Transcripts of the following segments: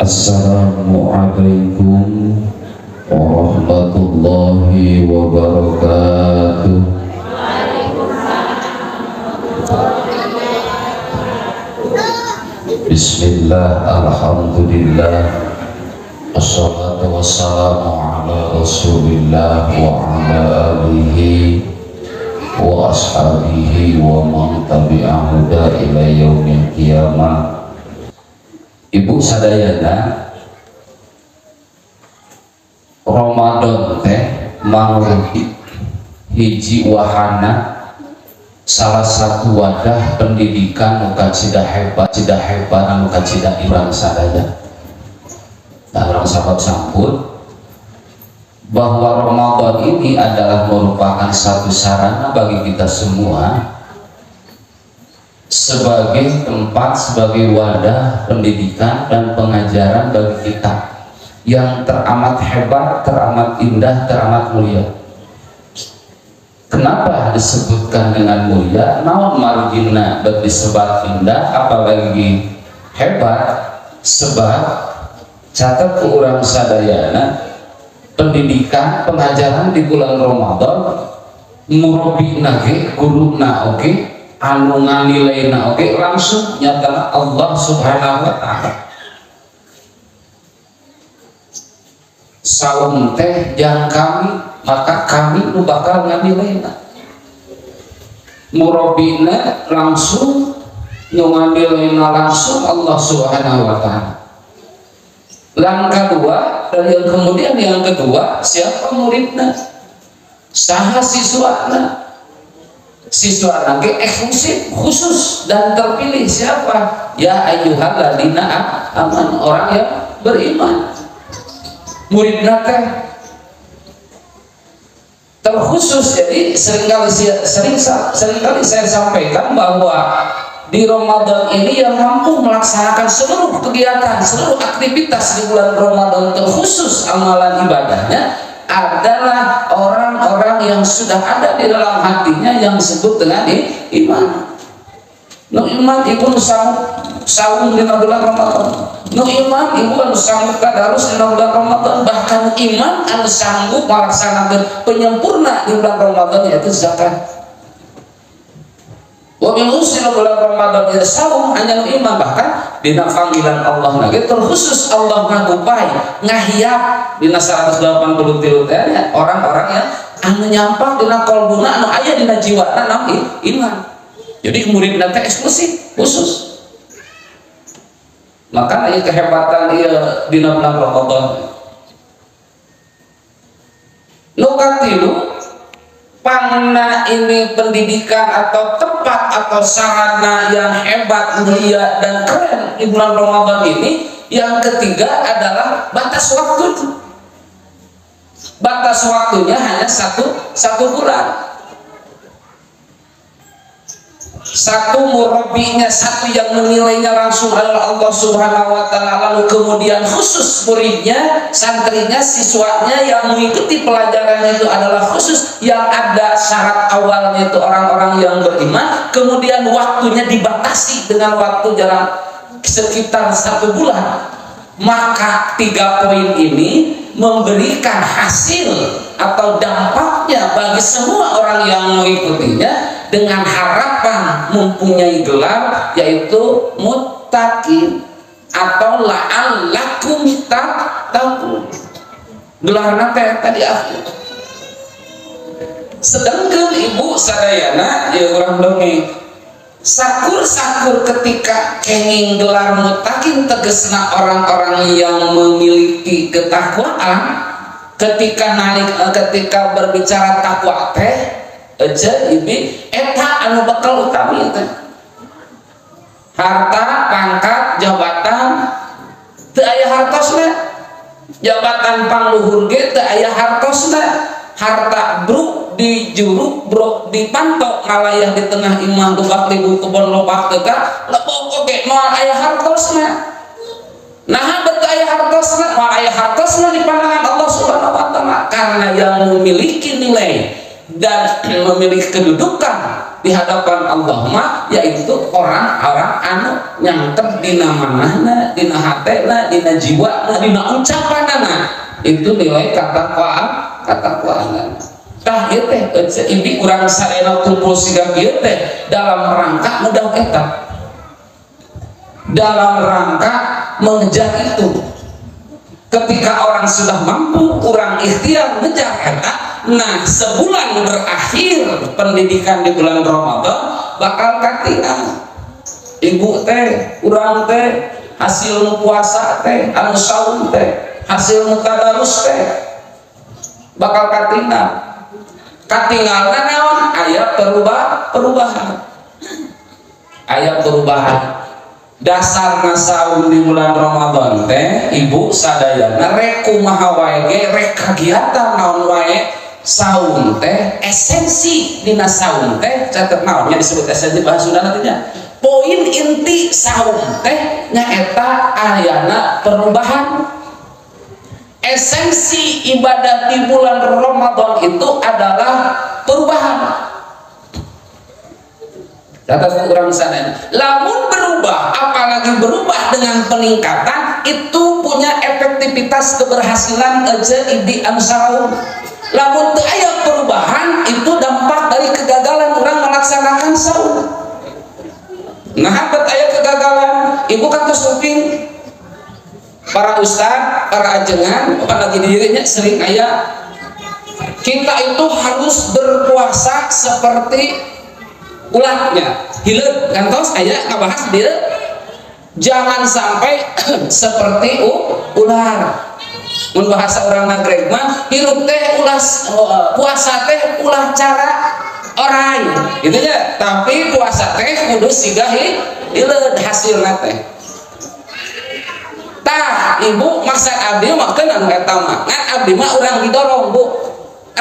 Assalamualaikum warahmatullahi wabarakatuh. Bismillah, alhamdulillah, assalatu wassalamu ala rasulillah wa ala alihi wa ashabihi wa man tabi'ahu ila yaumil qiyamah. Ibu sadayana, Ramadan teh mangrupi hiji wahana salah satu wadah pendidikan muka cida hebat muka cida irang sadaya. Orang sahabat sambut bahwa Ramadan ini adalah merupakan satu sarana bagi kita semua sebagai tempat, sebagai wadah pendidikan dan pengajaran bagi kita yang teramat hebat, teramat indah, teramat mulia. Kenapa disebutkan dengan mulia? Naon margina disebut indah apalagi hebat? Sebab catat ke urang sadayana pendidikan pengajaran di bulan Ramadan murabina ge guruna oke anu nganilaina oke langsung nyata Allah Subhanahu wa ta'ala. Saum teh jang kami maka kami nu bakal nganilaina. Murabina langsung nu nganilaina langsung Allah Subhanahu wa ta'ala. Langkah kedua dan yang kemudian yang kedua siapa muridna? Saha siswana? Siswa nanti eksklusif khusus dan terpilih siapa? Ya ayyuhalladzina amanu, orang yang beriman. Murid teh terkhusus. Jadi seringkali saya sampaikan bahwa di Ramadan ini yang mampu melaksanakan seluruh kegiatan, seluruh aktivitas di bulan Ramadan terkhusus amalan ibadahnya adalah orang-orang yang sudah ada di dalam hatinya yang disebut dengan iman. Nu iman ibu saum di bulan Ramadan. Nu iman ibu anu sanggup tadarus di bulan Ramadan. Bahkan iman anu sanggup melaksanakan penyempurna di bulan Ramadan yaitu zakat. Wa min husni bulan Ramadan ya saum hanya iman. Bahkan dina panggilan Allah nage terkhusus Allah ngagupai ngahiap dina 183 teh orang-orang yang anu nyampang dina qalbuna anu aya dina jiwana naon iman. Jadi murid teh eksklusif khusus. Maka aya kehebatan ieu dina bulan Ramadan. Nu katilu panna ini pendidikan atau tempat atau sarana yang hebat, mulia dan keren di bulan Ramadan ini. Yang ketiga adalah batas waktu. Batas waktunya hanya satu bulan. Satu murabinya, satu yang menilainya langsung adalah Allah Subhanahu wa ta'ala. Lalu kemudian khusus muridnya, santrinya, siswanya yang mengikuti pelajarannya itu adalah khusus yang ada syarat awalnya itu orang-orang yang beriman. Kemudian waktunya dibatasi dengan waktu jarak sekitar 1 bulan. Maka 3 poin ini memberikan hasil atau dampaknya bagi semua orang yang mengikutinya dengan harapan mempunyai gelar yaitu muttaqin atau la'allakum tattaqun. Gelarna teh tadi akhir. Sedangkan ibu sadayana ya urang dongeng sakur-sakur ketika kenging gelar muttaqin tegesna orang-orang yang memiliki ketakwaan. Ketika berbicara takwa teh aja ibi eta anu bakal utami teh harta, pangkat, jabatan teu aya hartosna. Jabatan pangluhur ge teu aya hartosna. Harta bruk di juruk bruk dipantok ngalayah di tengah imah dubak ribu kebon lobak teka lebok oge moal aya hartosna. Nah betul aya hartosna, moal aya hartosna di pandangan Allah Subhanahu wa ta'ala karena yang memiliki nilai dan memiliki kedudukan di hadapan Allah mah yaitu orang-orang anu nyangkep dina manahna, dina hatena, dina jiwana, dina ucapanana. Itu nilai katakwaan. Tah ieu teh ibi urang sarena kumpul siga kieu teh dalam rangka mudah eta. Dalam rangka mengejar itu. Ketika orang sudah mampu, orang ikhtiar ngejar eta. Nah, sebulan berakhir pendidikan di bulan Ramadan bakal katingan. Ibu teh, urang teh, hasil nu puasa teh, anu saum teh, hasil nu tadarus teh bakal katingan. Katingalna naon? Aya perubahan. Aya perubahan. Dasar saum di bulan Ramadan teh ibu sadayana rek kumaha wae ge rek kagiatan naon wae saum teh esensi dina saum teh catet naonnya disebut esensi bahasa Sunda nantinya poin inti saum teh nyaeta ayana perubahan. Esensi ibadah di bulan Ramadan itu adalah perubahan. Kata orang sana, lamun berubah, apalagi berubah dengan peningkatan, itu punya efektivitas keberhasilan aja di amsaum. Lamun teu aya perubahan, itu dampak dari kegagalan orang melaksanakan saum. Nah, bet aya kegagalan, ibu kan suping para ustad, para ajengan, apalagi dirinya sering aya. Kita itu harus berpuasa seperti ulahnya hileud kantos aya ngabahas dia jangan sampai seperti ular. Mun bahasa urang nagreg mah hirup teh ulah puasa teh ulah cara orai gitu nya, tapi puasa teh kudu siga hileud hasilna teh. Tah ibu maksud abdi mah keun anu eta mah ngan abdi mah urang didorong bu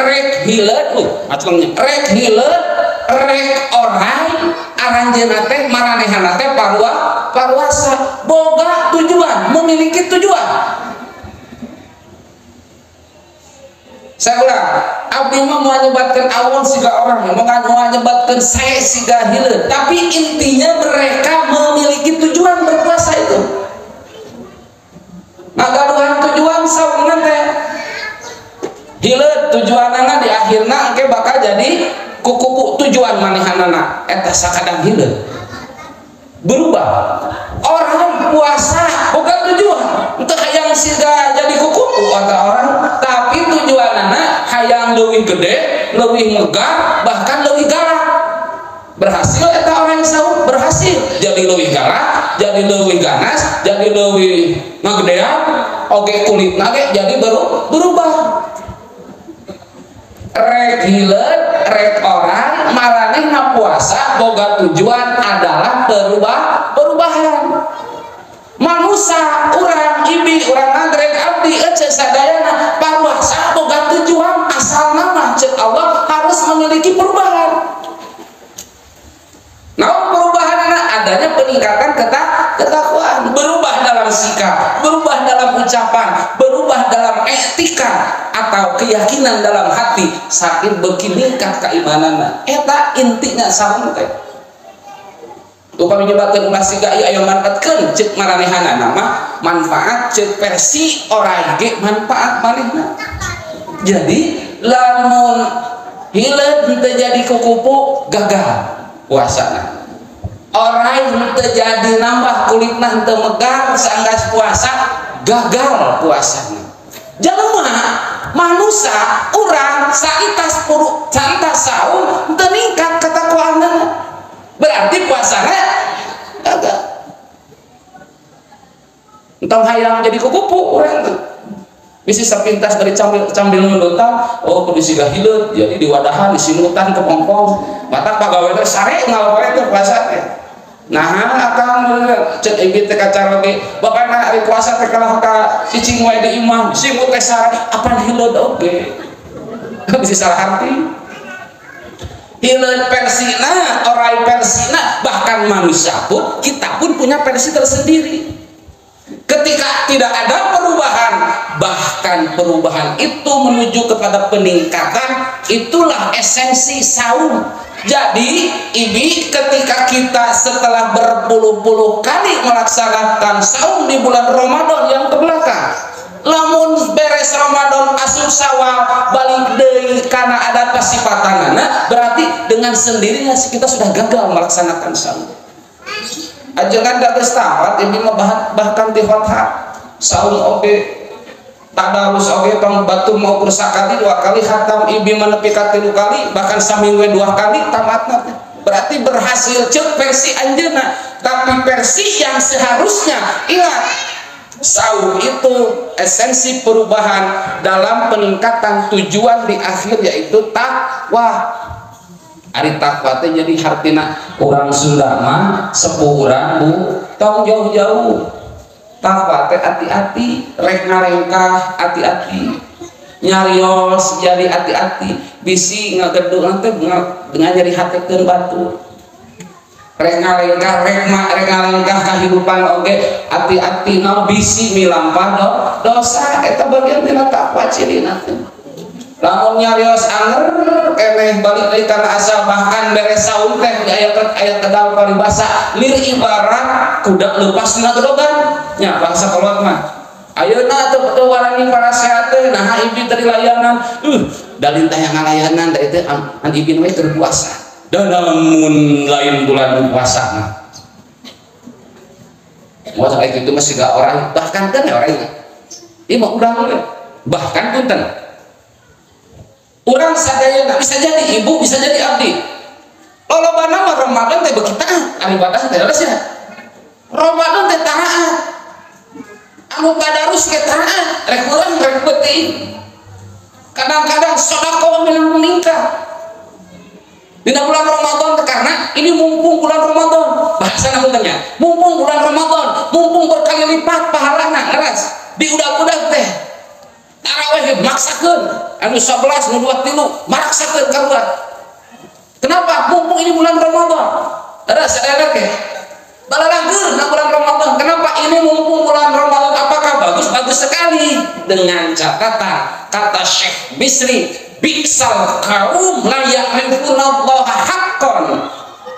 rek hileud acungnya rek hileud rek orai aranjeuna teh maranehanna teh paruasa boga tujuan, memiliki tujuan. Saya ulang, abdi mah mau nyebatkan awon siga orang, mau nyebatkan saya siga hileud, tapi intinya mereka memiliki tujuan berpuasa itu. Ngagaduhan tujuan saumna teh hileud tujuanana di akhirna engke bakal jadi kukupu tujuan manehanana eta sakadang hileud berubah. Orang puasa bukan tujuan untuk hayang siga jadi kukupu kata orang, tapi tujuanana hayang leuwih gede, leuwih megah, bahkan leuwih galak. Berhasil eta orang saum berhasil jadi leuwih galak, jadi leuwih ganas, jadi leuwih ngagedean, oge kulitna ge jadi berubah. Rek hileud rek orang maranehna puasa boga tujuan adalah perubahan. Manusia urang ibi urang nagreg abdi ece sadayana puasa boga tujuan asalna mah ceuk Allah harus memiliki perubahan. Nah, perubahan adanya peningkatan ketakwaan, berubah dalam sikap, berubah dalam ucapan, berubah dalam etika atau keyakinan dalam hati, saking beuki ningkat keimananna. Eta intinya saum teh. Upami nyebatkeun ulah siga ieu aya manfaatkeun ceuk maranehanna mah manfaat ceuk versi orai ge manfaat manehna. Jadi lamun hileud teu jadi kukupu gagal puasana. Orang teu jadi nambah kulitna teu megar saenggas puasa gagal puasana. Jelema manusia urang saitas saum teu ningkat katakwaanna. Berarti puasana gagal. Entong hayang jadi kukupu urang teh. Bisi sepintas dari cambil nyundutan, oh kudu siga hileud, jadi diwadahan, disimutan ke pompong, matak pagawe teh sare ngaloe teh puasa teh. Nah, akang cek ieu teh kacara ge, bapana ari puasa teh kalah ka cicing wae di imah, simut teh sare, apan hileud oge. Bisi salah arti. Hileud versina, orai versina, bahkan manusia pun, kita pun punya versi tersendiri. Ketika tidak ada perubahan, bahkan perubahan itu menuju kepada peningkatan, itulah esensi saum. Jadi Ibi, ketika kita setelah berpuluh-puluh kali melaksanakan saum di bulan Ramadan yang kebelakang, lamun beres Ramadan asup Syawal balik deui kana adat pasipatanana, berarti dengan sendirinya kita sudah gagal melaksanakan saum. Ajengan da geus tawat Ibi mah bahkan ti fatha saum oge tadarus oge tong batu mau bersakali 2 kali khatam Ibi menepi ka 3 kali bahkan saminggu 2 kali tamatna. Berarti berhasil cek versi anjeunna, tapi versi yang seharusnya ingat, saum itu esensi perubahan dalam peningkatan tujuan di akhir yaitu takwa. Ari takwa teh jadi hartina urang Sunda mah sepuh urang Bu tong jauh-jauh. Takwa teh hati-hati, rek ngarengkah hati-hati, nyarios jadi hati-hati, bisi ngagedung teh dengan nyari hatekeun batu. Rek ngarengkah kehidupan oge hati-hati na bisi milampah dosa eta bagian tina takwa cirina teh. Lamun nyarios anger keneh balik deui kana asal, bahkan beres saum teh di ayat kedal paribasa lir ibarat kuda leupas dina gedogan nya bangsa kolot mah. Ayeuna teu warani para sehat teh nah Ibi tadi layanan dalin teh yang ngalayanan da teh an Ibi mah keur puasa. Dan namun lain bulan puasa mah mau kayak gitu masih gak orang bahkan kan ya orangnya ini mau udah bahkan punten orang sadayana bisa jadi ibu bisa jadi abdi lolobana mah Ramadan teh beuki taat ibadah teh leus ya Ramadan teh taat anu tadarus ke taat rek urang rek beuting kadang-kadang sedekah meningkat di bulan Ramadan karena ini mumpung bulan Ramadan bahasa namanya mumpung bulan Ramadan mumpung berkali lipat pahalana ngeras diudag-udag teh tarawih maksakeun anu 11 nu 23 maksakeun karuat. Kenapa? Mumpung ini bulan Ramadan ada sadar ke balalangkeun na bulan Ramadan. Kenapa ini mumpung bulan Ramadan? Apakah bagus sekali dengan catatan kata Syekh Bisri, bi'sal qaum la ya'rifunallaha haqqan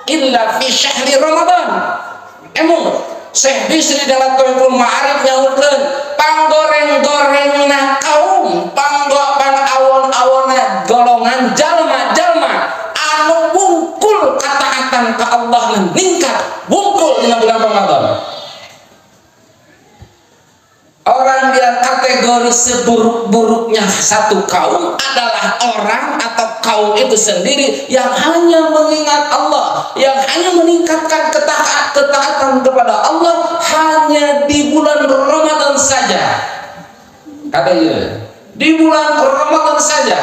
illa fi syahri Ramadan. Emang Syekh Bisri dalam Tuhfatul Ma'arif nyautkeun panggoreng-gorengna kaum awon-awonna golongan jalma-jalma anu wungkul kataatan ka Allah ningkat wungkul dina bulan Ramadan. Orang yang kategori seburuk-buruknya satu kaum adalah orang atau kaum itu sendiri yang hanya mengingat Allah, yang hanya meningkatkan ketaatan kepada Allah hanya di bulan Ramadan saja. Katanya di bulan Ramadan saja.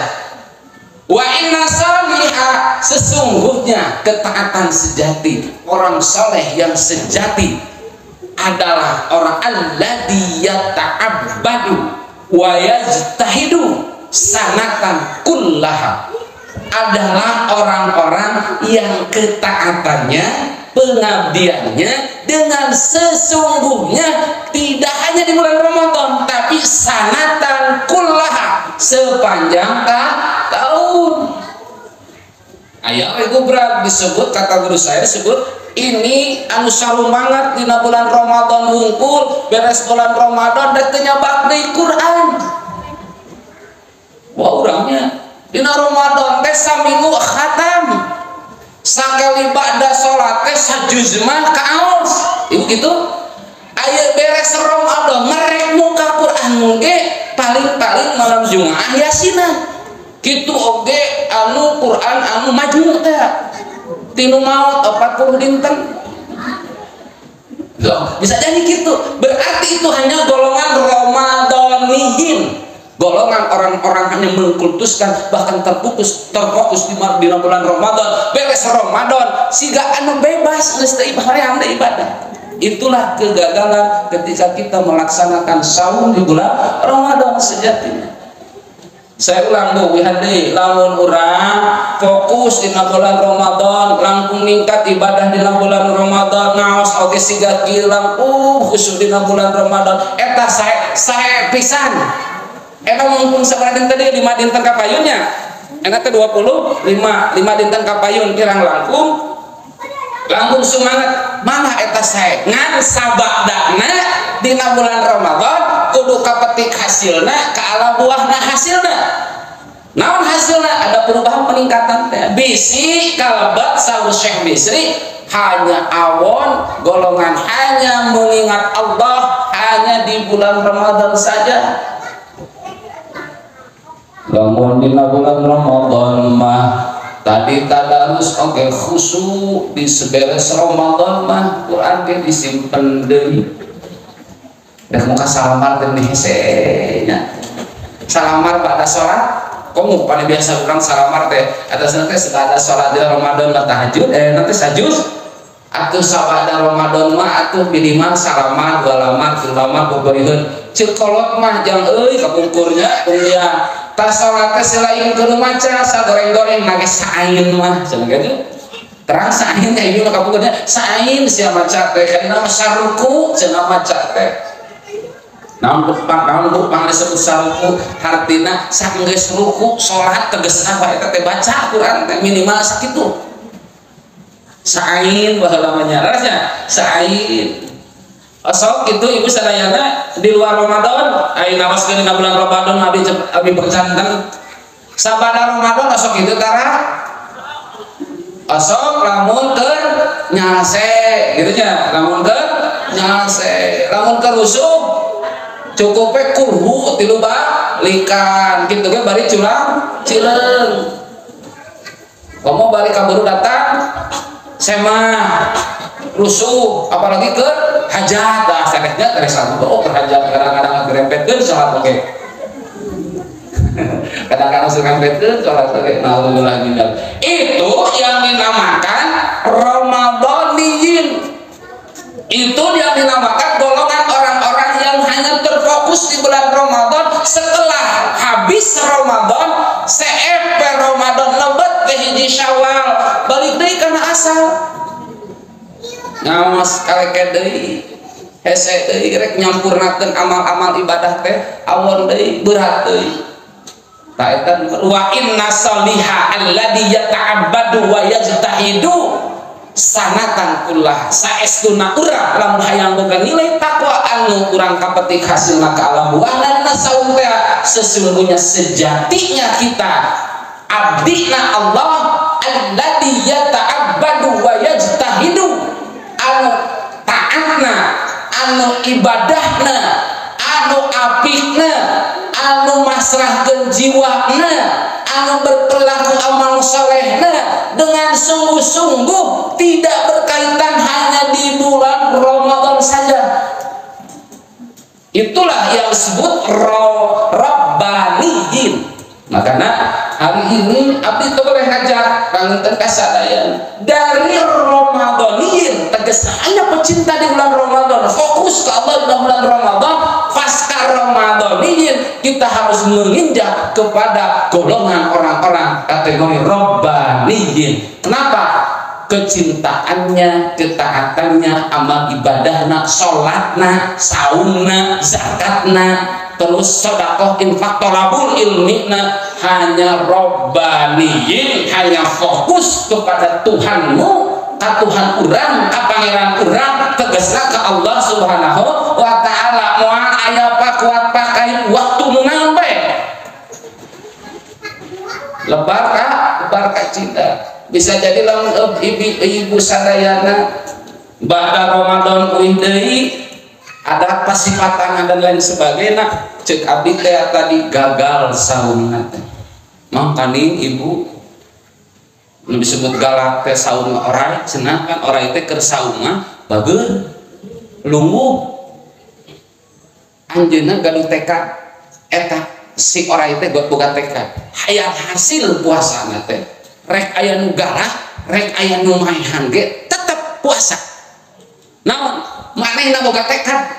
Wa inna saliha, sesungguhnya ketaatan sejati, orang soleh yang sejati adalah orang alladzi yata'abbadu wa yajtahidu sanatan kullaha, adalah orang-orang yang ketaatannya, pengabdiannya dengan sesungguhnya tidak hanya di bulan Ramadan tapi sanatan kullaha, sepanjang tahun. Aya we gubrak disebut, kata guru saya disebut ini anu sarum banget dina bulan Ramadan wungkul beres bulan Ramadan dan kenyabak di Quran. Wah urangnya dina Ramadan teh saminggu khatam sakali ba'da salat teh sajuz mah kaos ibu gitu. Aya beres Ramadan ngerek muka Quran ge paling-paling malam Jumat yasinan kitu oge anu Quran anu majmu teh tinu maut 40 dinten. Loh, bisa jadi gitu. Berarti itu hanya golongan Ramadaniyin, golongan orang-orang hanya mengkultuskan bahkan terfokus di bulan Ramadan. Beres Ramadan siga anu bebas geus teu ibadah. Itulah kegagalan ketika kita melaksanakan saum di bulan Ramadan sejatinya. Saya ulang bu, wihade lamun urang fokus di bulan Ramadan, langkung ningkat ibadah di bulan Ramadan, ngaos oge siga kilang khusus di bulan Ramadan. Eta saya pisan. Eta mumpung sabaraha dinten tadi 5 dinten ka payunnya. enak ke 25 dinten kapayun kirang langkung semangat mana eta sae ngan sabadana dina bulan Ramadan kudu kapetik hasilna ka ala buahna hasilna naon hasilna ada perubahan peningkatan teh bisi kalabat saur Syekh Bisri hanya awon golongan hanya mengingat Allah hanya di bulan Ramadan saja. Lamun dina bulan Ramadan mah tadi tadarus oge khusyuk di seberes Ramadan mah Quran ge disimpen deui. Da muka salamar teh hesenya. Salamar pada salat komo pada biasa urang salamar teh atasna teh sekada salat di Ramadan mah tahajud nanti sajud atuh sabada Ramadan mah atuh minimal salamar 2 lamar 3 lamar bogoreun ceuk kolot mah jang euy kapungkurnya dunia tas salat teh selain kudu maca sagoreng-goreng nage sain mah cenah kitu terang sain teh ieu kapungkurnya sain sia maca teh kana saruku cenah maca teh naon bukpang disebut saruku hartina saenggeus ruku salat tegasna eta teh baca Quran teh minimal sakitu sain baheula namanya rasanya sain asal gitu ibu sadayana di luar Ramadan ayeuna nawaskeun dina bulan Ramadan abi bercanten sabada Ramadan asok itu tara asok lamun keur nyase gitu nya lamun keur nyase lamun keur rusuk cukupe kurhu 3 balikan kitu ge bari culang cileung komo bari kaburu datang sema rusuh apalagi ke hajat dah sakitnya dari satu berhajat kadang-kadang gerempetkeun salat oge kadang-kadang gerempetkeun salat oge naudzubillah minal itu yang dinamakan Ramadaniyin itu yang dinamakan golongan orang-orang yang hanya terfokus di bulan Ramadan setelah habis Ramadan seepe Ramadan lebet ke hiji Syawal balik deui kana asal ngawas kaleke deui hese deui rek nyampurnakeun amal-amal ibadah teh awon deui berat deui ta eta wa inna saliha alladzi yata'abbadu wa yajtahidu sanatan kullah saestuna urang lamun hayang boga nilai takwa anu urang kapetik hasilna ka alam buahna saum teh sesungguhnya sejatinya kita abdina Allah alladzi yata'abbadu wa yajtahidu anu taatna anu ibadahna anu apikna anu masrahkeun jiwana anu berperilaku amal salehna dengan sungguh-sungguh tidak berkaitan hanya di bulan Ramadan saja. Itulah yang disebut Rabbaniyin. Makanya hari ini abdi teu boleh ngajak ranginten kasadayan dari Ramadaniyin tegasna aya pecinta di bulan Ramadan fokus ke Allah di bulan Ramadan pasca Ramadaniyin kita harus menginjak kepada golongan orang-orang kategori Rabbaniyin. Kenapa? Kecintaannya, ketaatannya, amal ibadahna, sholatna, saumna, zakatna, terus sedekah, infak, thalabul ilmina hanya Rabbaniyin, hanya fokus kepada Tuhanmu, ka Tuhan urang, ka pangeran urang, tegasna ka Allah Subhanahu wa taala. Moal aya pakuat pakai waktu naon bae. Lebar ka cinta. Bisa jadi lamun ibu sadayana ba'da Ramadan uih deui ada pasifatan dan lain sebagainya cek abdi teh tadi gagal saumna teh mangkani ibu nu disebut galak teh saum orai cenah kan orai teh keur saumna bageun lungguh anjeunna gaduh tekad eta si orai teh boga tekad hayang hasil puasana teh rek aya nu garah rek aya nu maehan ge tetep puasa naon manehna boga tekad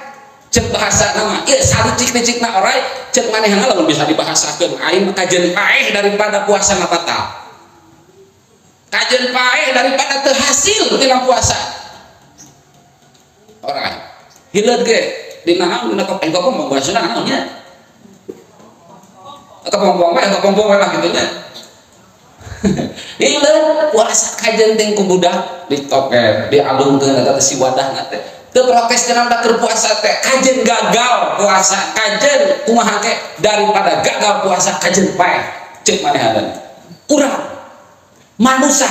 cek bahasana mah ieu salicik-licikna orai cek manehna lamun bisa dibahasakeun aing kajeun paeh daripada puasana batal kajeun paeh daripada teu hasil dina puasa orai hileud ge dina naon dina kepompong bahasana naon nya kepompong lah kitu nya Ieu puasa kajenting ku budak ditoker dialungkeun eta si wadahna teh teu protes cenah keur puasa teh kajen gagal puasa kajen kumaha ke daripada gagal puasa kajen paeh ceuk manehanna urang manusia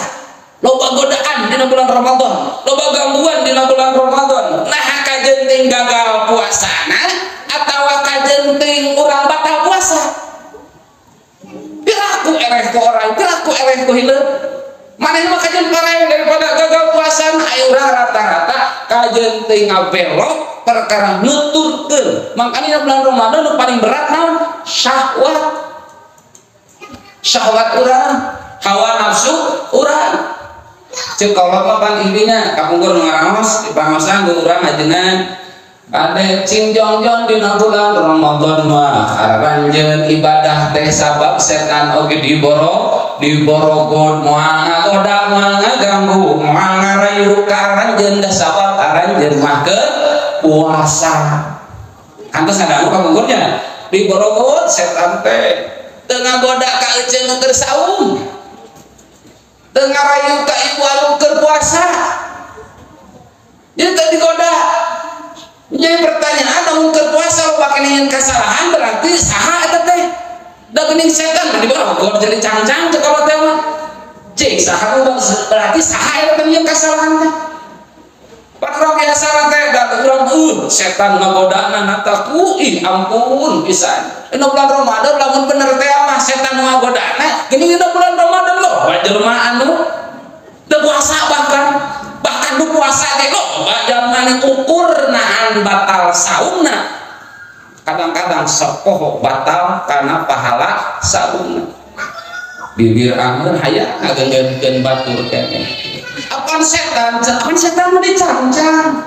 loba godaan dina bulan Ramadan loba gangguan dina bulan Ramadan nah kajen ting gagal puasana atawa kajen ting urang batal puasa piraku ereh ku orang piraku ereh ku hileud maneh mah kajen pareng daripada gagal puasa aya urang rata-rata kajen teh ngabelok perkara nuturkeun makanya bulan Ramadan nu paling berat naon syahwat urang hawa nafsu urang ceuk kalau mah pan intinya kapungkur ngaraos di pangosan urang ajengan kade cinjong-jong dina bulan Ramadan mah aranjeun ibadah teh sabab setan oge diborogod moal ngagoda moal ngaganggu moal ngarayu ka aranjeun da sabab aranjeun mah ke puasa kantos ngadangu kapungkurnya diborogod setan teh teu ngagoda ka eceung nu keur saum teu ngarayu ka ibu anu keur puasa ieu teh digoda. Jadi pertanyaan namun keur puasa lo pakai ningin kesalahan berarti saha eta teh da geuning setan di bawah gor jadi cangcang teh kalau teh mah cek saha berarti saha eta ningin kesalahan teh padahal biasa teh da urang setan ngagodana nataku ih ampun pisan dina bulan Ramadan lamun bener teh mah setan ngagodana geuning dina bulan Ramadan lo jelema anu teu puasa bahkan nu puasa teh kok zaman ukur nahan batal saumna kadang-kadang sepoh batal karena pahala saumna bibir angeur hayang ngagenggeun batur keneh apaan setan mah dicancang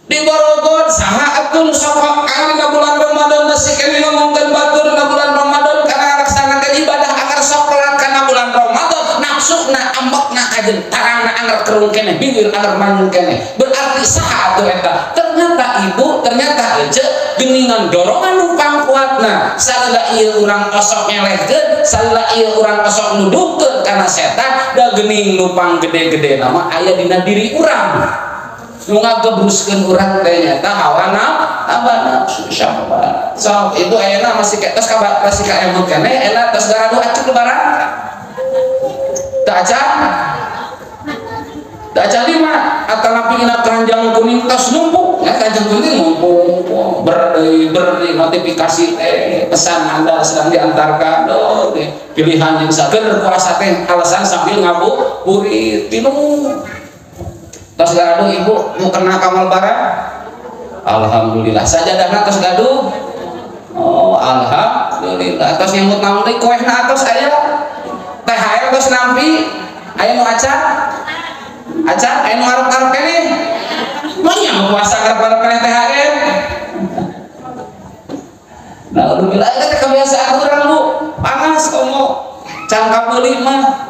diborogod saha atuh sok kana bulan Ramadan masih keneh ngomongkeun batur na bulan Ramadan kana laksanakeun ibadah akar sok kana bulan Ramadan nafsuna ambekna kajen tarangna anger kerung keneh bibir anger manyun keneh berarti saha atuh eta ternyata ibu ternyata ece geuningan dorongan nu pangkuatna salila ieu urang osok nyelehkeun salila ieu urang osok nuduhkeun kana setan da geuning nu panggede-gede nama aya dina diri urang nu ngagebruskeun urang teh nyata hawa nafsu syahwat so itu ayeuna masih tos masih ka emot keneh ela tos garadu acuk lebaran tak aja lima atau lapingina keranjang kuning tos numpuk ya keranjang kuning numpuk berdei notifikasi pesan Anda sedang diantarkan pilihan yang saker puasa teh alasan sambil ngabuburit tinu tos gaduh ibu mau kena kamal barang alhamdulillah sajadahna tos gaduh oh alhamdulillah tos nyambut naon deui koehna tos aya THR tos nampi aya nu acak aya nu ngarep-ngarep keneh monya nu puasa ngarep-ngarep keneh THR nah alhamdulillah eta kebiasaan urang Bu panas komo cangkap meuli mah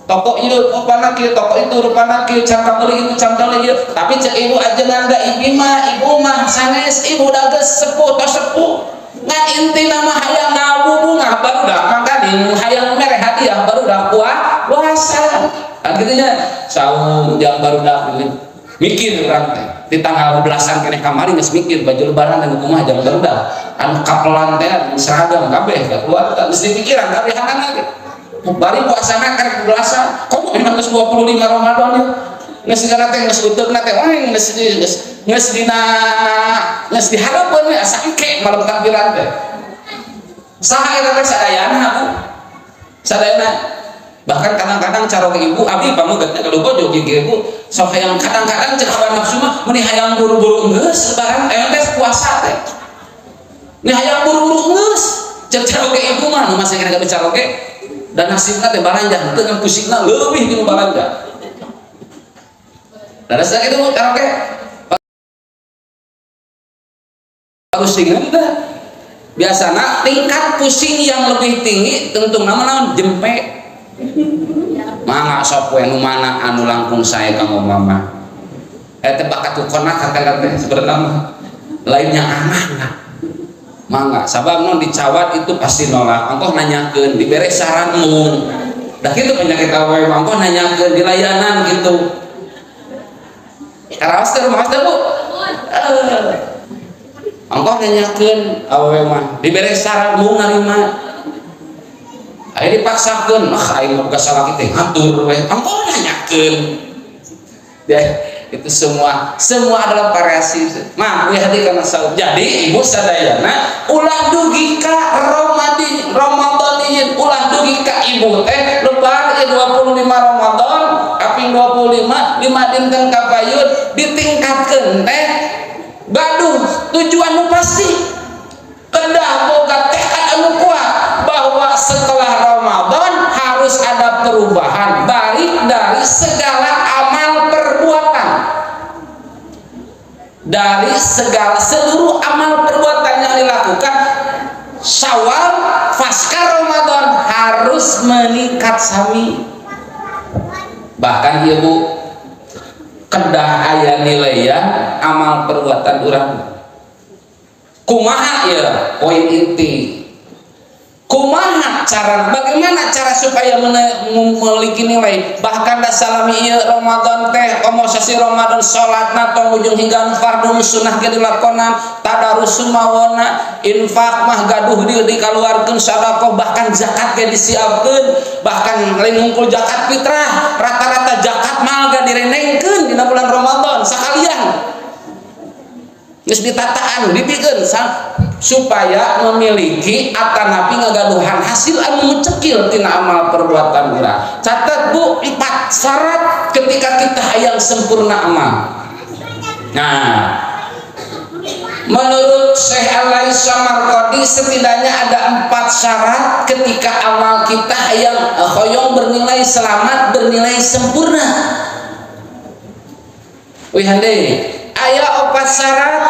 toko ieu rupana kieu toko itu rupana kieu cangkap meuli itu cangkap meuli ieu tapi cek ibu ajengan da ibu mah sanes ibu da geus sepuh tos sepuh ngan intina mah hayang ngabubungah barudak maka di hayang mere hadiah barudak puasa akhirnya saum jam barudak mikir urang teh di tanggal 12-an keneh kamari geus mikir baju lebaran dan kumaha jam barudak anu kapelan teh seragam kabeh ka keluarga geus dipikiran kabeh hanana ge bari puasana karek 12-an kok memang geus 25 Ramadan ya geus digana teh geus uteugna teh geus dihareupeun we sangke malam takbiran teh saha eta teh sadayana Bu sadayana bahkan kadang-kadang cara ke ibu abi pamugatna kalau bojo jeung ibu sok hayang kadang-kadang cek hawa nafsu mah meni hayang buru-buru geus lebaran aya teh puasa teh ni hayang buru-buru geus cek cara ke ibu mah nu masih kena bicara ke dan nasibna teh balanja teu ngan pusingna leuwih tinu balanja dan saat itu karaoke harus tinggal kita biasanya tingkat pusing yang lebih tinggi tentu nama jempek mangga sok we nu mana anu langkung saya kanggo mama eta bakat tukona kata-kata sebenarnya lainnya aman lah mangga sabab non dicawat itu pasti nolak engkau nanyakeun dibere saran mung dah gitu penyakit awewe mangko nanyakeun di layanan gitu. Karaos teh rumah teh Bu. Mangko nanyakeun awewe mah dibere saran mau narima. Aya dipaksakeun, aing mah boga salaki teh ngatur we. Mangko nanyakeun. Itu semua adalah variasi. Mah we hati kana saud. Jadi ibu sadayana ulah dugi ka Ramadaniyin, ulah dugi ka ibu teh lebar 25 Ramadan, kaping 25 5 dinten kapayun ditingkatkeun teh gaduh tujuan nu pasti. Kedah boga tekad anu kuat bahwa setelah Ramadan harus ada perubahan balik dari segala amal perbuatan, dari seluruh amal perbuatan yang dilakukan Syawal pasca Ramadan harus meningkat sami. Bahkan ibu kedah aya nilai ya amal perbuatan urang kumaha ya poin inti kumaha cara bagaimana cara supaya memiliki nilai. Bahkan da salami ieu Ramadan teh komosasi Ramadan salatna tong ujung hingga fardhu sunnah ge dilakonan tadarus mawona infak mah gaduh dikeluarkeun sedekah bahkan zakat ge disiapkeun bahkan lain ngumpul zakat fitrah rata-rata zakat mal ge direnengkeun dina bulan Ramadan sakalian geus ditataan dipikeun supaya memiliki atanapi ngagaduhan hasil anu cekil tina amal perbuatan urang. Catat Bu 4 syarat ketika kita hayang sempurna amal. Nah, menurut Syekh Al-Lais Samarqandi setidaknya ada 4 syarat ketika amal kita hayang hoyong bernilai selamat, bernilai sempurna. Wih hande, aya 4 syarat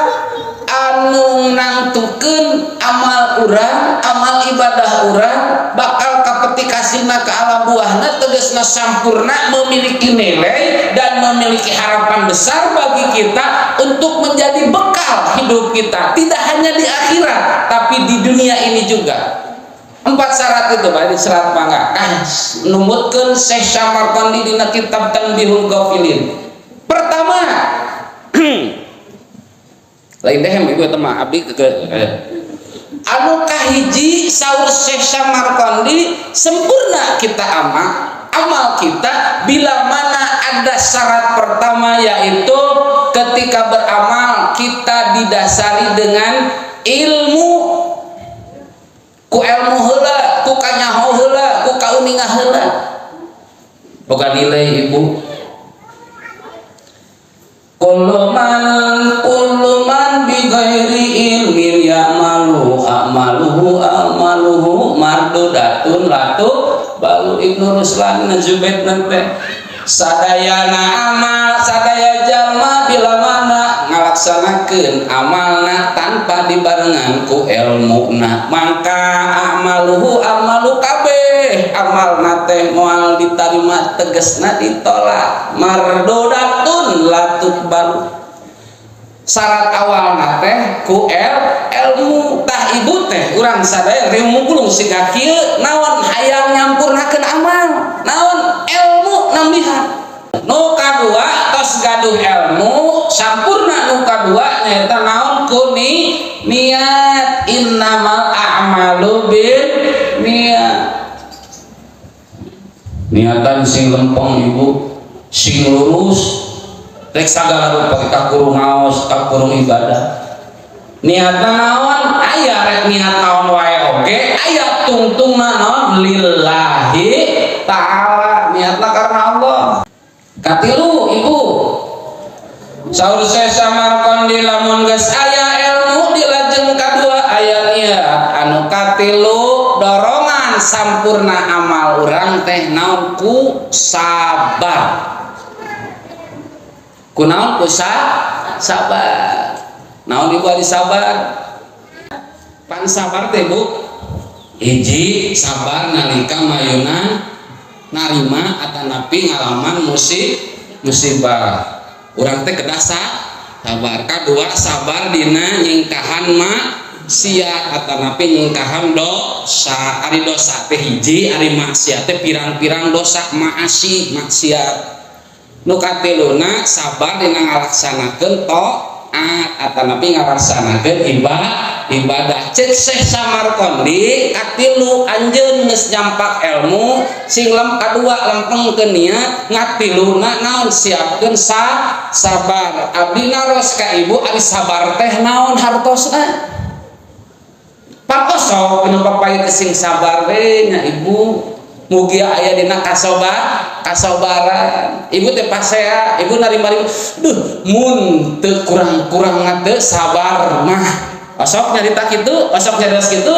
anu nangtukeun amal urang, amal ibadah urang bakal kapetikasina ka alam buahna tegasna sampurna, memiliki nilai dan memiliki harapan besar bagi kita untuk menjadi bekal hidup kita tidak hanya di akhirat tapi di dunia ini juga. 4 syarat itu bari serat mangga numutkeun Syekh Samarqandi dina kitab Tanbihul Ghafilin. Pertama lain deh ibu teman abdi anu kahiji saur Syekh Samarqandi sempurna kita amal kita bila mana ada syarat pertama yaitu ketika beramal kita didasari dengan ilmu ku ilmu heula ku kanyaho heula ku kauninga heula boga nilai ibu Kuluman bi ghairi ilmin ya'malu amaluhu mardudatun latu balu Ibnu Ruslan Najubaid nanti sadayana amal sadaya jalma bila mana ngalaksanakeun amalna tanpa dibarengan ku ilmuna maka amalu kabeh amalna teh moal ditarima tegasna ditolak mardudatun latu balu. Syarat awalna teh ku ilmu tah ibu teh urang sadaya ilmu kulung siga kieu naon hayang nyampurnakeun amal naon ilmu nambihan nu kadua tos gaduh ilmu sampurna nu kadua nyaeta naon ku niat innamal a'malu bin niat niatan sing lempeng ibu sing lurus rek sagala rupa kita kurung ngaos kita kurung ibadah niatna naon aya rek niat naon wae oge aya tungtungna naon lillahi ta'ala niatna karena Allah. Katilu ibu saur Syekh Samarqandi lamun geus aya ilmu di lajeng kadua aya niat anu katilu dorongan sampurna amal urang teh naon ku sabar kunaon ku sabar naon ibu ari sabar pan sabar teh Bu hiji sabar nalika mayuna narima atanapi ngalaman musibah urang teh kedah sabar kadua sabar dina nyingkahan maksiat atanapi nyingkahan dosa. Ari dosa teh hiji, ari maksiat teh pirang-pirang dosa maksiat. Nu katiluna sabar dina ngalaksanakeun taat atanapi ngalaksanakeun ibadah. Cek Syekh Samarqandi katilu anjeun geus nyampak ilmu sing kadua lempengkeun niat ngatiluna naon siapkeun sabar. Abdi naros ka ibu ari sabar teh naon hartosna pakosok pinu papai sing sabar we nya ibu mugi aya dina kasobaran. Ibu teh pasea ibu nari-mari duh mun teu kurang-kurang teu sabar mah osok nyarita kitu osok nyarios kitu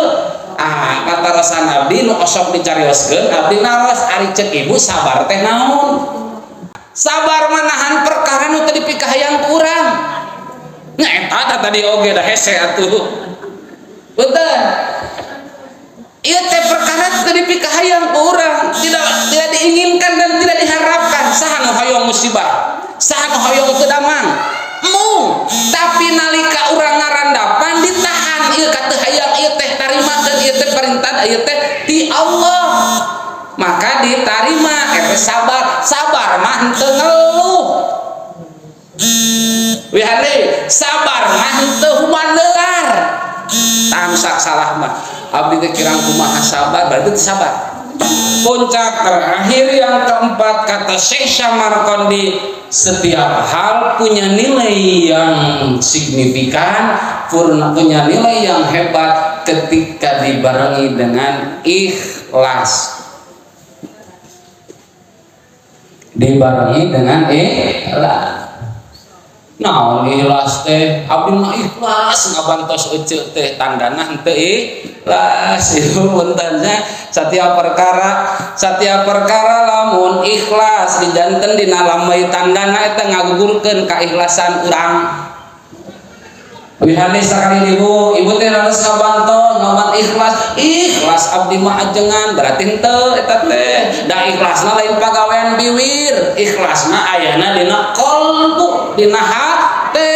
kata rasan abdi nu osok dicarioskeun abdi naros ari ceuk ibu sabar teh naon. Sabar manahan perkara nu teu dipikahayang ku urang nya eta tadi oge dah hese atuh. Betul. Ieu teh perkara teu dipikahayang ku urang, tidak diinginkan dan tidak diharapkan. Saha nu hoyong musibah, saha nu hoyong teu damang. Tapi nalika urang ngarandapan ditahan ieu ka teu hayang ieu teh tarimakeun ieu teh perintah ieu teh ti Allah. Maka ditarima eta sabar mah henteu ngeluh. Wihari sabar mah henteu humandeular. Tamsak salah mah abdi teh kirang kumaha sabar berarti sabar. Puncak terakhir yang keempat kata Syekh Samarqandi, setiap hal punya nilai yang signifikan, punya nilai yang hebat ketika dibarengi dengan ikhlas. Dibarengi dengan ikhlas. Nah, ikhlas teh abdi mah ikhlas ngabantos euceuk teh tandana henteu ikhlas. Itu puntennya setiap perkara lamun ikhlas dijanten dina lamai tandana eta ngagugurkeun kaikhlasan urang. Wihane sakali ibu teh harus ngabantos ngaman ikhlas abdi mah ajengan berarti henteu eta teh. Da ikhlasna lain pagawean biwir, ikhlasna ayana dina qalbu, dina hate.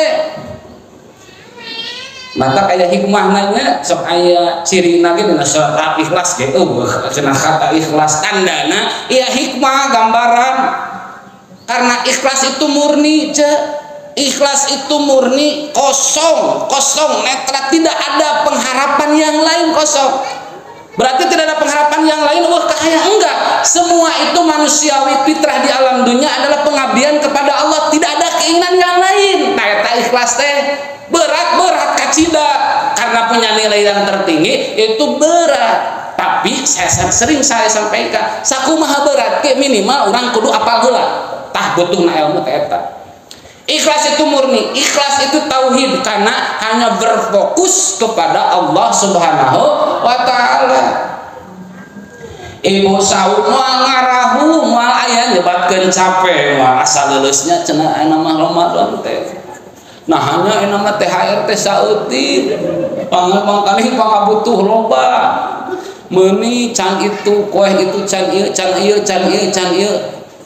Mata kaya hikmahna nya sok aya cirina ge dina surat ikhlas ge cenah kata ikhlas tandana ieu hikmah gambaran. Karena ikhlas itu murni ikhlas itu murni kosong netral, tidak ada pengharapan yang lain, kosong. Berarti tidak ada pengharapan yang lain. Wah kaya enggak, semua itu manusiawi fitrah di alam dunia adalah pengabdian kepada Allah, tidak ada keinginan yang lain. Nah eta ikhlas teh berat kacida karena punya nilai yang tertinggi itu berat. Tapi sering saya sampaikan sakumaha berat ke minimal orang kudu apal heula tah butuhna ilmu teh eta. Ikhlas itu murni, ikhlas itu tauhid karena hanya berfokus kepada Allah Subhanahu wa taala. Ibu saum moal ngarahu moal aya nyebatkeun capek moal asa leuleusnya cenah aya mah Ramadan teh. Nah hanya aya mah THR teh saeutik. Pangkali pangabutuh loba. Meuni can itu, koeh itu can ieu.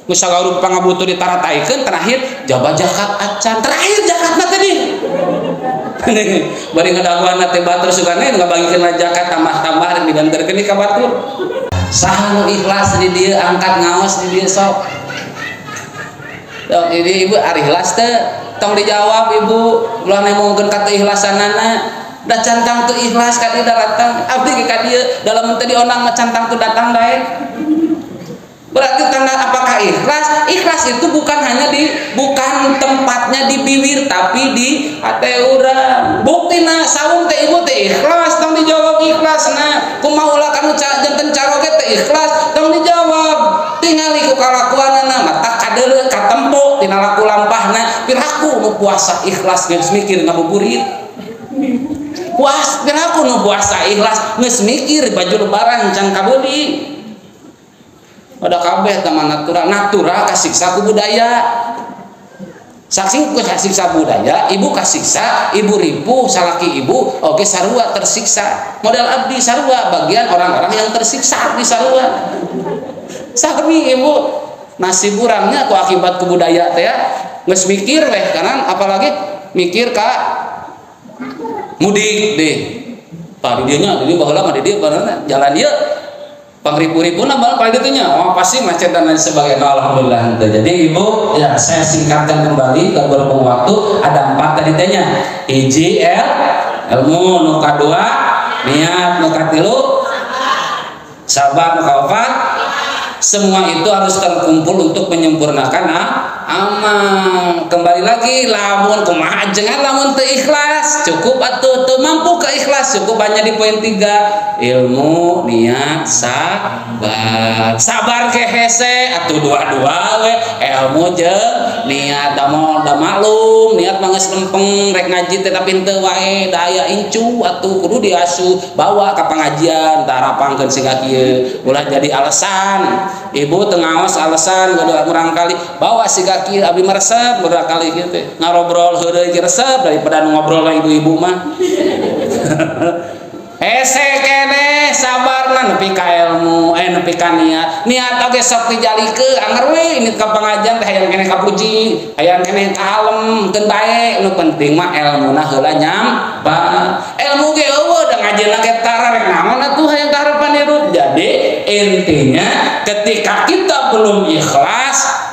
Musagarup pangabutuh ditarataikeun terakhir jabah zakat acan terakhir zakatna tadi bari ngadaguanna teh batur sugane ngabagikeun zakat tambah-tambah diganterkeun ka batur. Saha nu ikhlas di dieu angkat ngaos di dieu sok. Dok ini ibu ari ikhlas teh tong dijawab ibu ulah nemongkeun ka teu ikhlasanana da cantang teu ikhlas ka dieu datang abdi ka dieu dalam teu dionang mah cantang teu datang daek. Berarti tanda apakah ikhlas? Ikhlas itu bukan hanya bukan tempatnya di bibir tapi di hati urang. Buktina saung teh ibu teh ikhlas tong dijawab ikhlas. Nah, kumaha ulah kanu janten caroge teh ikhlas tong dijawab. Tingali ku kalakuanna mata kadeuleu katempo tina laku lampahna piraku nu puasa ikhlas geus mikir ngabuburit. Piraku nu puasa ikhlas geus mikir baju lebaran can kabeuli. Pada kabeh teman natural kasiksa ku budaya. Saking kasiksa budaya, ibu kasiksa, ibu ripuh, salaki ibu, oke sarua tersiksa. Modal abdi sarua, bagian orang-orang yang tersiksa abdi sarua. Sami ibu nasib urangnya ku akibat kebudaya teh geus mikir weh kanan apalagi mikir ka mudik deh. tadi dia nya jadi baheula mah di dieu benerna jalan dia pangripu-ripuna bae pada dieu nya oh pasti macet dan lain sebagainya. Alhamdulillah. Jadi ibu ya saya singkatkan kembali ke berhubung waktu ada 4 tadi tanya hiji ilmu, nu kadua niat, nu katilu sabar, nu kaopat semua itu harus terkumpul untuk menyempurnakan amal. Kembali lagi lamun kumaha jangan lamun teu ikhlas cukup atuh teu mampu ke ikhlas cukup hanya di poin 3 ilmu, niat, sabar ke hese atuh dua-dua we ilmu jeung niat da maklum niat mah geus lempeng rek ngaji teh tapi teu wae da aya incu atuh kudu diasuh bawa ka pangajian tah rapangkeun siga kieu ulah jadi alasan ibu tengaos alasan urang kali bawa siga kieu abi meresep urang kali kieu teh ngarobrol heureuy ge resep daripada ngobrol ka ibu-ibu mah hese kene sabarna nepi ka ilmu nepi ka niat oge sok dijalikeun anger we ini ka pangajian teh hayang kene kapuji hayang kene kalem keun bae nu penting mah ilmuna heula nyampa ilmu ge eueuh da ngajieuna ge tara rek naon atuh hayang kaharepan hirup. Jadi intinya ketika kita belum ikhlas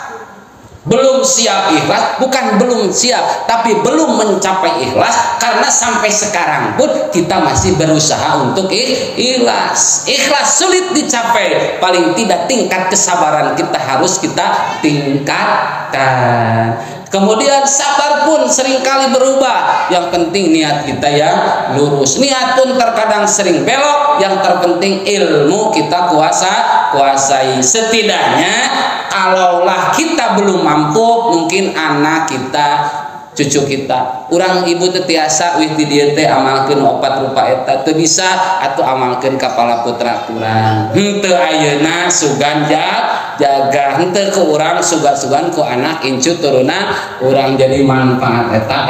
belum siap ikhlas, bukan belum siap tapi belum mencapai ikhlas karena sampai sekarang pun kita masih berusaha untuk ikhlas sulit dicapai, paling tidak tingkat kesabaran kita harus kita tingkatkan. Kemudian sabar pun seringkali berubah, yang penting niat kita yang lurus. Niat pun terkadang sering belok, yang terpenting ilmu kita kuasai. Setidaknya kalaulah kita belum mampu, mungkin anak kita, cucu kita, urang ibu teh tiasa wih di dieu teh amalkeun opat rupa eta teu bisa atuh amalkeun kepala putra urang henteu ayeuna sugan jaga henteu ke urang sugan-sugan ku anak incu turunan urang jadi manfaat eta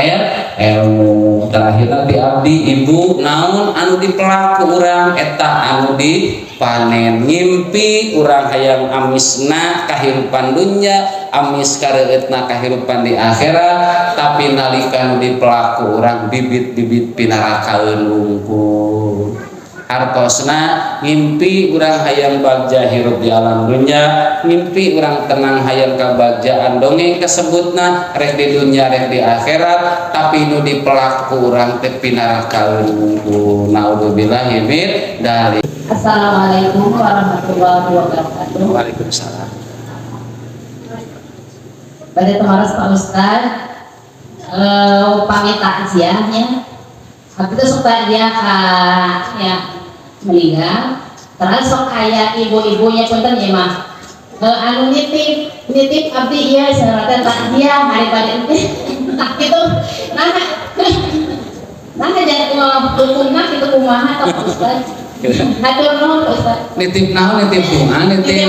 ilmu. Terakhir di abdi ibu naon anu dipelaku urang eta anu dipanen ngimpi urang hayang amisna kahirupan dunya amis kareueutna kahirupan di akhirat tapi nalika nu dipelaku urang bibit-bibit pinarakaeun wungkul hartosna ngimpi urang hayang bagja hirup di alam dunya ngimpi urang tenang hayang kabagjaan dongeng kesebutna rek di dunya rek di akhirat tapi nu dipelaku urang teh pinarakaeun wungkul. Naudzubillahi min dzalik. Assalamualaikum warahmatullahi wabarakatuh. Waalaikumsalam. Pada teman Pak Ustad upami takziahnya waktu itu suka dia ya meninggal terus sok kayak ibu-ibunya punten ya mah anu nitip abdi iya saratan takziah hari pada itu tak gitu nah jadi dukunna gitu kumaha Pak Ustad hatur nuhun Pak Ustad Nitip naon nitip bunga nitip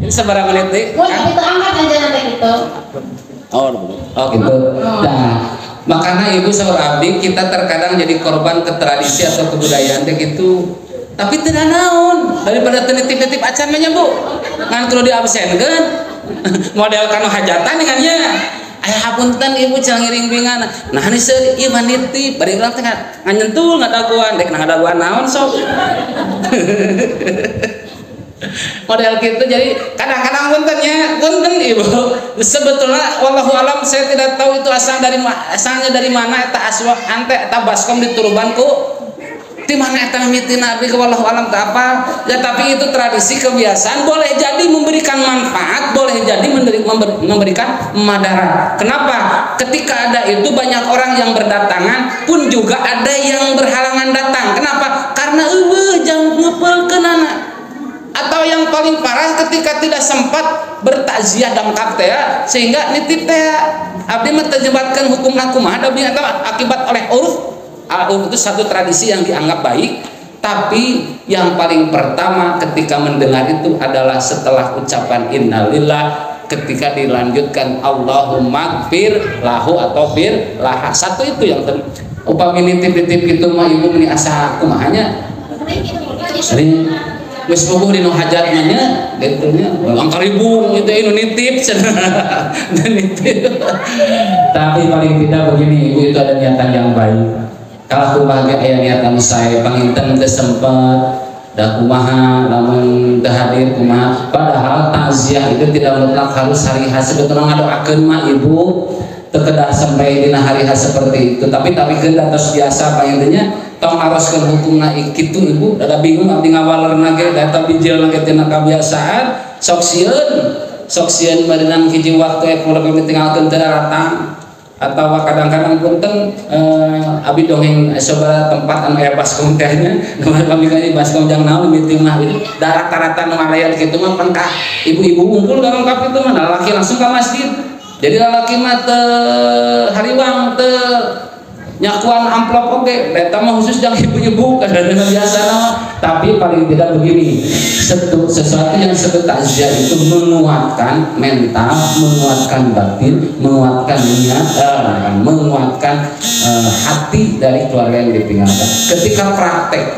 ini seberapa menit nih? Kita angkat aja nanti gitu. Oh gitu. Nah, makanya ibu sahur abdi kita terkadang jadi korban ke tradisi atau kebudayaan gitu. Tapi tidak naon daripada nitip-nitip acaranya bu. Ngan kudu diabsenkeun. Model kanu hajatan dengannya. Aya hapunten ibu jangan ngiring-ngiringan. Nah ini seueur ieu mah nitip bari urang teh nganyentul ngadaguan dek ngadaguan naon sok. Model gitu. Jadi kadang-kadang punten ibu sebetulnya wallahu alam saya tidak tahu itu asalnya dari mana eta aswa ante eta baskom diturubanku di mana eta mitina abdi wallahu alam teh apa ya tapi itu tradisi kebiasaan boleh jadi memberikan manfaat boleh jadi memberikan madarat. Kenapa? Ketika ada itu banyak orang yang berdatangan pun juga ada yang berhalangan datang. Kenapa? Karena jangan ngepelkeun anak. Atau yang paling parah ketika tidak sempat bertakziah damkap teh sehingga nitip teh abdi mah terjebatkan hukum kumaha da abdi akibat oleh uruf itu satu tradisi yang dianggap baik tapi yang paling pertama ketika mendengar itu adalah setelah ucapan innalillah ketika dilanjutkan Allahumma gfir lahu atau fir laha satu itu yang upami nitip-nitip gitu mah ibu meni asa kumahanya sering geus puguh dinu hajat mah nya gitu nya angka ribu gitu anu nitip dan nitip. Tapi paling tidak begini ibu itu ada niatan yang baik kalau kumaha aya niat anu sae panginten teu sempet da kumaha lamun teu hadir kumaha, padahal takziah itu tidak mutlak harus hari H. Sebetulnya ngadoakeun mah ibu terkedah sampai dina hari H seperti itu, tapi kita terus biasa pangintennya tong haruskeun hukumna kitu ibu. Da bingung abdi ngawalerna ge da bijil ge tina kabiasaan sok sieun merenang hiji waktu keluarga ditinggalkeun teu datang, atau kadang-kadang punten abdi dongeng sabaraha tempat anu aya baskom teh nya kami ka baskom jang naon meeting mah itu da rata-rata nu ngalayan kitu mah pangkah ibu-ibu ngumpul lengkap itu mah laki langsung ke masjid. Jadi laki mah teu hariwang teu nyakuan amplop oke, eta mah khusus yang ibu-ibu kadang-kadang biasa nama. Tapi paling tidak begini, sesuatu yang disebut takziah itu menguatkan mental, menguatkan batin, menguatkan niat, menguatkan hati dari keluarga yang ditinggalkan. Ketika praktek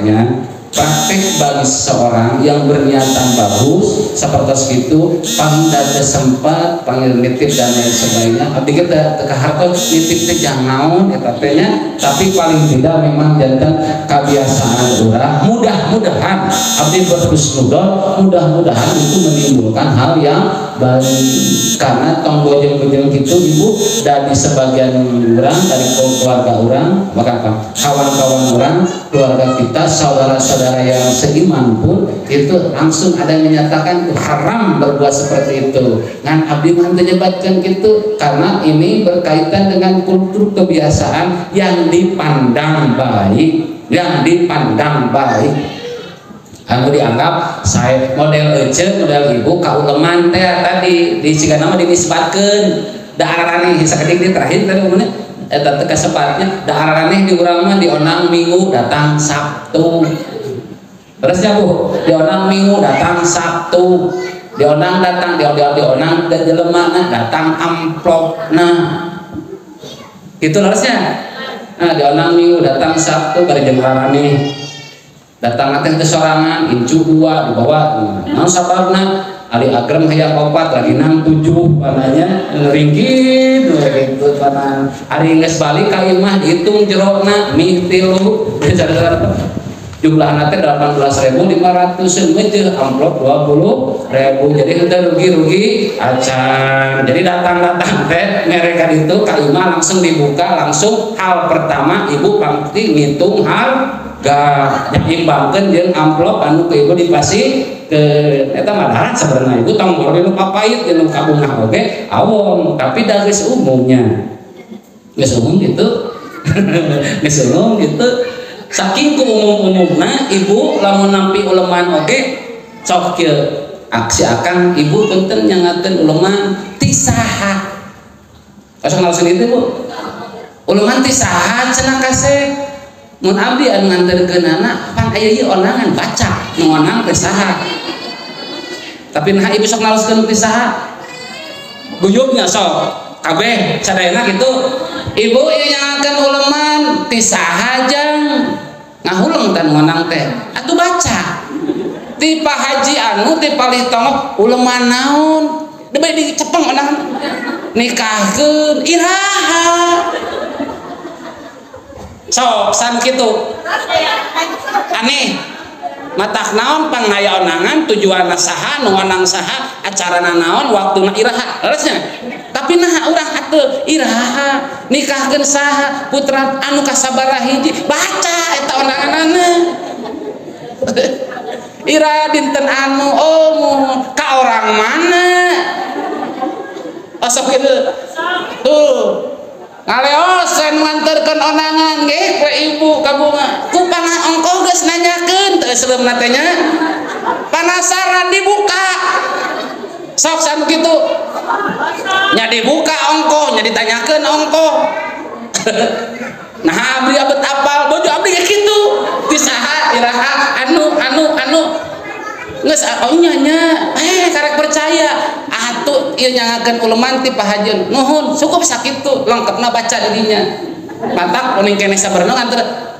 bagi seseorang yang berniatan bagus seperti itu, paling tidak sempat panggil nitip dan lain sebagainya. Abdi kita teka harta nitip teh jangan naon etapenya, tapi paling tidak memang jantan kebiasaan urang. Mudah-mudahan abdi berhusnudzon, mudah-mudahan itu menimbulkan hal yang baik, karena tong bojeng-bojeng gitu ibu dari sebagian orang dari keluarga orang, maka kawan-kawan orang, keluarga kita, saudara-saudara yang seiman pun itu langsung ada yang menyatakan haram berbuat seperti itu. Ngan abdi mah menyebatkan gitu karena ini berkaitan dengan kultur kebiasaan yang dipandang baik, anu dianggap saya model ece model ibu kauleman teh tadi di cigana mah dinisbatkeun da araraneh sakedik di terakhir tadi umumnya eta teh kesempatnya da araraneh di urang mah dionang Minggu datang Sabtu. Terusnya Bu, dionang Minggu datang Sabtu, dionang datang dionang dan jelemana datang amplopna. Gitu terusnya. Nah, dionang Minggu datang Sabtu bari jeung araraneh. Datang teh sorangan incu 2 dibawa naon sababna ari agrem hayang 4 lagi 6 7 pananya ringgit gitu panan ari geus balik ka imah dihitung jerona mih 3 jumlahna teh 18.500 meuh amplop 20.000 jadi kita rugi acan. Jadi datang teh mereka itu ka imah langsung dibuka langsung hal pertama ibu pasti ngitung harga nyimbangkeun jeung amplop anu ke ibu dipasi ke eta mah sebenarnya ibu tong boro nu papait jeung kabungah oge awom, tapi da geus umumnya geus umum gitu geus umum gitu. Saking ku umum-umumna ibu lamun nampi uleman oge sok kieu aksi akang ibu punten nyangakeun uleman ti saha. Kasih ngalasin itu Bu. Uleman ti saha cenah kasih. Mun abdi anu nganterkeunana pan aya ieu onangan baca nu onang teh saha. Tapi nah ibu sok ngalasin ti saha. Guyubnya sok kabeh sadayana gitu. Ibu ieu nyangakeun uleman ti saha jang ngahuleng dan menang teh atuh baca ti Pak Haji anu ti palih tongok uleman naon deui dicepeng onang nikahkeun iraha sok san kitu aneh matah naon pang ngaya onangan tujuanna saha nu onang saha acarana naon waktuna iraha leresnya. Tapi nah urang atuh iraha nikahkeun saha putra anu kasabaraha hiji baca eta onanganna iraha dinten anu ka orang mana osok kitu tuh ngaleosan nganterkeun onangan ge ku ibu ka bunga ku ongkoh geus nanyakeun teu seuleumna teh nya panasaran dibuka sok sanu kitu nya dibuka ongkoh nya ditanyakeun ongkoh nah abdi abet apal bojo abdi ge kitu ti saha iraha anu geus nya karek percaya atuh ieu nyangakeun uleman ti Pak Haji nuhun cukup sakitu lengkepna baca di dinya mantap uning keneh sabarna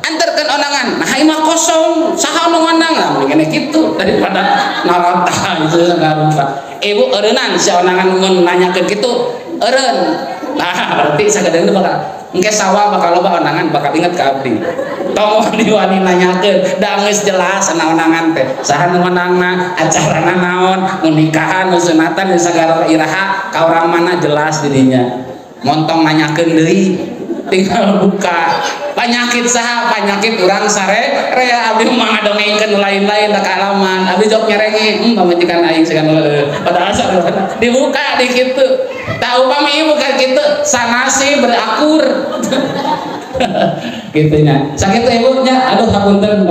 anterkeun onangan nah imah kosong saha nu ngondang lah mending keneh kitu daripada narata itu ngarupa ibu eureunnan si onangan mun nanyakeun kitu eureun nah berarti sagadengna bakal engke sawah bakal loba onangan bakal inget ka abdi tong diwani nanyakeun da geus jelas naonangan teh saha nu menangna acarana naon nu nikahan nu sunatan nu sagala iraha ka urang mana jelas dirinya montong nanyakeun deui tinggal buka penyakit saha penyakit urang sare rea abdi mah ngadongengkeun lain-lain da kaalaman abdi jok nyerenge pamajikan aing sagan padahal dibuka di kitu tahu pami bukan kitu sanasi berakur gitunya sakit ibunya aduh hapunten